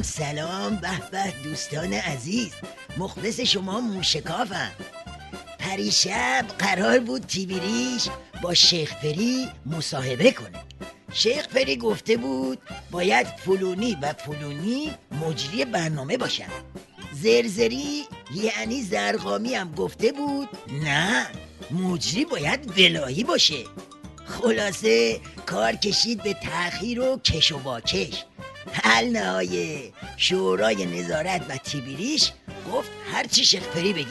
سلام به به دوستان عزیز، مخلص شما موشکافم. پریشب قرار بود تیوی ریش با شیخ پری مصاحبه کنه. شیخ پری گفته بود باید فلونی و فلونی مجری برنامه باشن. زرزری یعنی زرقامی هم گفته بود نه، مجری باید ولایی باشه. خلاصه کار کشید به تأخیر و کش و واکش. حل نهایه شورای نظارت و تیوی ریش گفت هرچی شیخ پری بگه.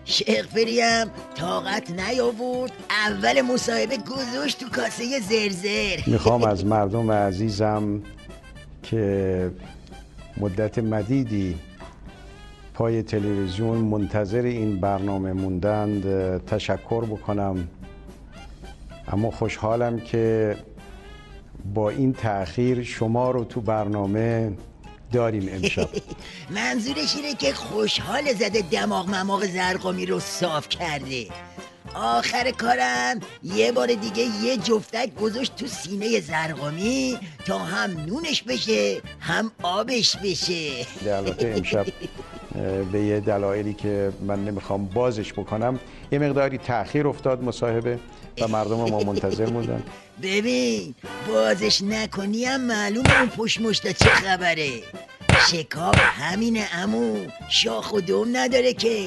شیخ پری هم طاقت نیاورد، اول مصاحبه گذاشت تو کاسه زرزر. میخوام از مردم عزیزم که مدت مدیدی پای تلویزیون منتظر این برنامه موندند تشکر بکنم، اما خوشحالم که با این تأخیر شما رو تو برنامه داریم امشب. منظورش اینه که خوشحال زده دماغ مماغ زرقامی رو صاف کرده. آخر کارم یه بار دیگه یه جفتک گذاشت تو سینه زرقامی تا هم نونش بشه هم آبش بشه. البته امشب به یه دلایلی که من نمیخوام بازش بکنم یه مقداری تأخیر افتاد مصاحبه و مردم ما منتظر موندن. ببین بازش نکنی هم معلوم اون پشت مشتا چه خبره. شکاف همینه عمو، شاخ و دوم نداره که.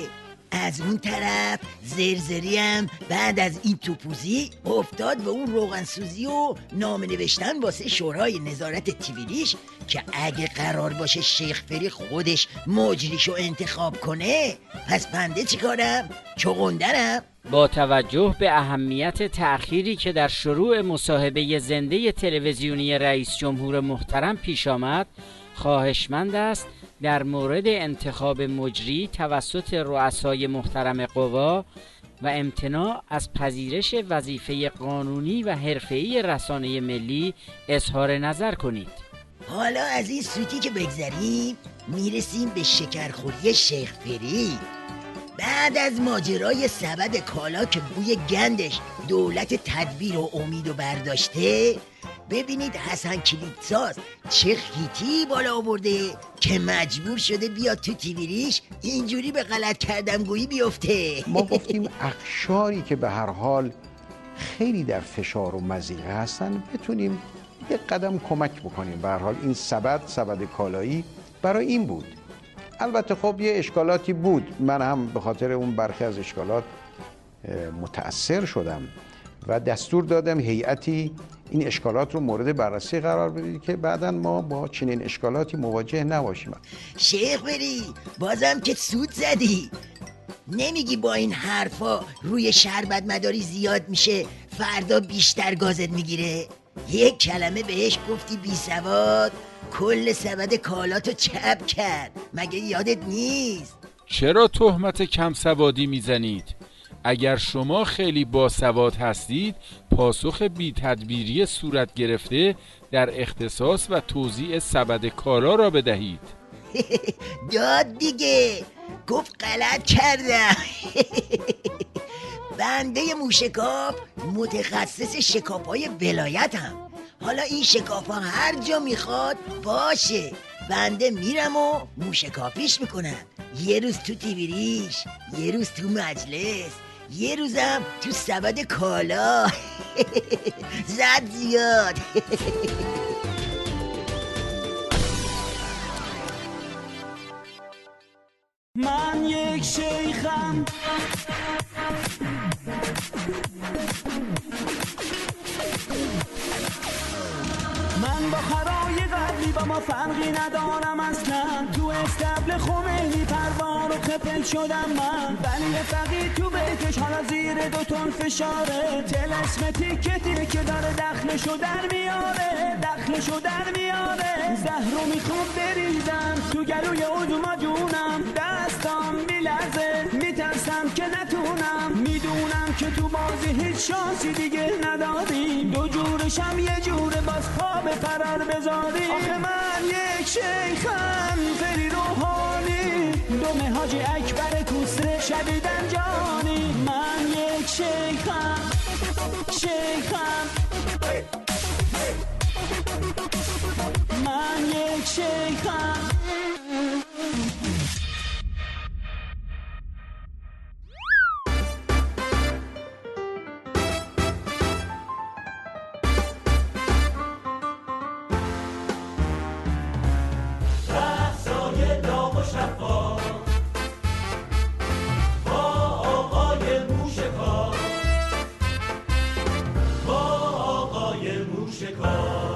از اون طرف زرزری هم بعد از این توپوزی افتاد به اون روغنسوزی و نامه نوشتن واسه شورای نظارت تیوی ریش که اگه قرار باشه شیخ پری خودش مجریشو انتخاب کنه پس بنده چی کارم؟ چغندرم؟ با توجه به اهمیت تأخیری که در شروع مصاحبه زنده تلویزیونی رئیس جمهور محترم پیش آمد، خواهشمند است در مورد انتخاب مجری توسط رؤسای محترم قوا و امتناع از پذیرش وظیفه قانونی و حرفه‌ای رسانه ملی اظهار نظر کنید. حالا از این سوتی که بگذریم میرسیم به شکرخوری شیخ پری. بعد از ماجرای سبد کالا که بوی گندش دولت تدبیر و امید و برداشته، ببینید حسن کلیدساز چه خیتی بالا آورده که مجبور شده بیاد تو تیوی ریش اینجوری به غلط کردم گویی بیفته. ما گفتیم اقشاری که به هر حال خیلی در فشار و مضیقه هستن بتونیم یک قدم کمک بکنیم. به هر حال این سبد کالایی برای این بود. البته خب یه اشکالاتی بود، من هم به خاطر اون برخی از اشکالات متأثر شدم و دستور دادم هیئتی این اشکالات رو مورد بررسی قرار بده که بعداً ما با چنین اشکالاتی مواجه نباشیم. شیخ پری بازم که سود زدی. نمیگی با این حرفا روی شربت مداری زیاد میشه فردا بیشتر گازت میگیره؟ یک کلمه بهش گفتی بی سواد کل سبد کالاتو چپ کرد، مگه یادت نیست؟ چرا تهمت کم سوادی میزنید؟ اگر شما خیلی باسواد هستید پاسخ بی تدبیری صورت گرفته در اختصاص و توزیع سبد کالا را بدهید. داد دیگه، گفت غلط کردم. بنده موشکاف متخصص شکاف‌های ولایتم. حالا این شکافا هر جا میخواد باشه، بنده میرم و موشکافیش میکنم. یه روز تو تیوی ریش، یه روز تو مجلس، یه روزم تو سبد کالا. زد زیاد. من یک شیخم من با خرای قبلی با ما فرقی ندارم اصلا. تو استبل خمینی پروار و خپل شدم من. ولی فقید تو بیتش حالا زیر 2 تن فشاره. تلسم تیکه که داره دخلشو در میاره، دخلشو در میاره. زهرو میخوام بریزم تو گلوی عدوما جونم. دستام میلرزه میترسم که نتونم. میدونم که تو بازی هیچ شانسی دیگه نداریم. 2 جورشم یه جوره باز پا به فرار بذاریم. آخه من یک شیخم فری روحانی، دوم حاجی اکبر کوسره شدیدن جانی. من یک شیخم من یک شیخم. رقصای داغ و شفاف با آقای موشکار، با آقای موشکار.